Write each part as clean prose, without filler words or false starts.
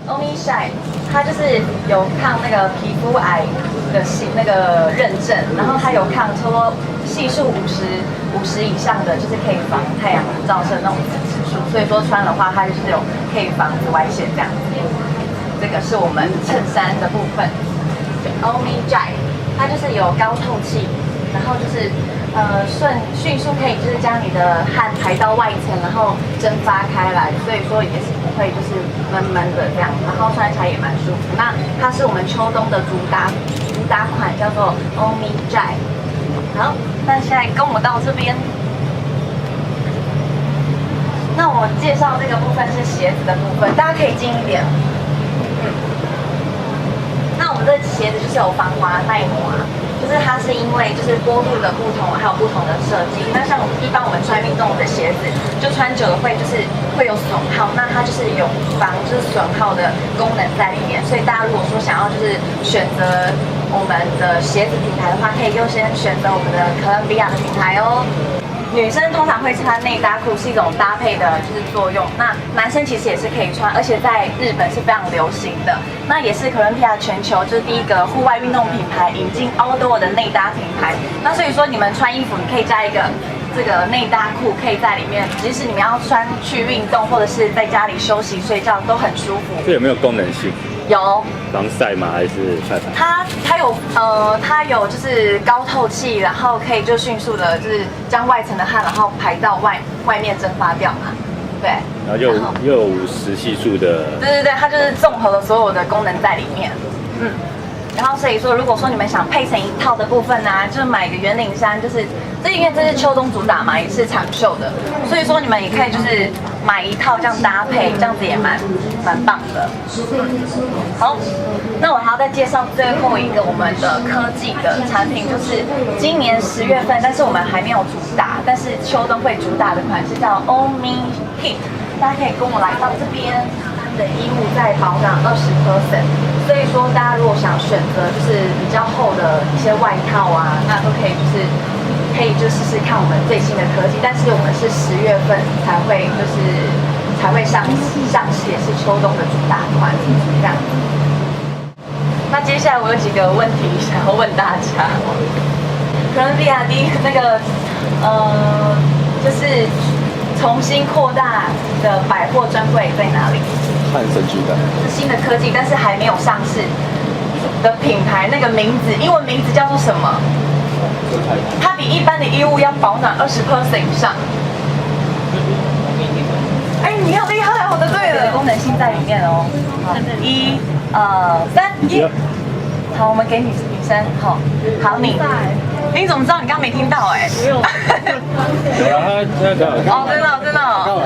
Omi Shine， 它就是有抗那个皮肤癌的那个认证，然后它有抗差不多系数50以上的，就是可以防太阳照射那种紫指数，所以说穿的话，它就是有可以防紫外线这样子。这个是我们衬衫的部分 ，Omi Dry， 它就是有高透气，然后就是迅速可以就是将你的汗排到外层，然后蒸发开来，所以说也是不会就是闷闷的这样，然后穿起来也蛮舒服。那它是我们秋冬的主打款，叫做 Omi Dry。好，那现在跟我到这边。那我介绍这个部分是鞋子的部分，大家可以近一点。那我们这鞋子就是有防滑耐磨啊，就是它是因为就是坡度的不同，还有不同的设计。那像一般我们穿运动的鞋子，就穿久了会有损耗，那它就是有防损耗的功能在里面。所以大家如果说想要就是选择我们的鞋子品牌的话，可以优先选择我们的哥伦比亚的品牌哦。女生通常会穿内搭裤，是一种搭配的就是作用。那男生其实也是可以穿，而且在日本是非常流行的。那也是哥伦比亚全球就是第一个户外运动品牌引进 outdoor 的内搭品牌。那所以说你们穿衣服，你可以加一个这个内搭裤，可以在里面，即使你们要穿去运动，或者是在家里休息睡觉，都很舒服。这有没有功能性？有防晒吗？还是晒它有就是高透气，然后可以就迅速的就是将外层的汗然后排到外面蒸发掉嘛，对。然后又有50系数的。对，它就是综合了所有的功能在里面，然后所以说，如果说你们想配成一套的部分呢、就是买一个圆领衫，就是因为这是秋冬主打嘛，也是长袖的，所以说你们也可以就是买一套这样搭配，这样子也蛮棒的。好，那我还要再介绍最后一个我们的科技的产品，就是今年10月份，但是我们还没有主打，但是秋冬会主打的款式叫 Omi Heat， 大家可以跟我来到这边。的衣物再保暖20%，所以说大家如果想选择就是比较厚的一些外套啊，那都可以就试试看我们最新的科技。但是我们是10月份才会上市，也是秋冬的主打款这样。那接下来我有几个问题想要问大家，哥伦比亚第一个那个就是重新扩大的百货专柜在哪里？汉森巨蛋是新的科技，但是还没有上市的品牌，那个名字英文名字叫做什么？它比一般的衣物要保暖20%以上。哎，你好厉害，我答对了，功能性在里面哦。1、2、3，耶！好，我们给女生，好，你怎么知道？你刚刚没听到哎？有啊，他真的哦，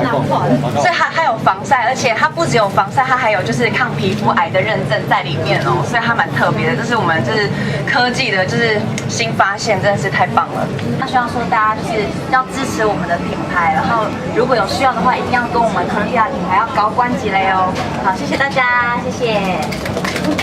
所以它有防晒，而且它不只有防晒，它还有就是抗皮肤癌的认证在里面哦，所以它蛮特别的。这是我们就是科技的，就是新发现，真的是太棒了。那希望说大家就是要支持我们的品牌，然后如果有需要的话，一定要跟我们哥伦比亚品牌要高关节嘞哦。好，谢谢大家，谢谢。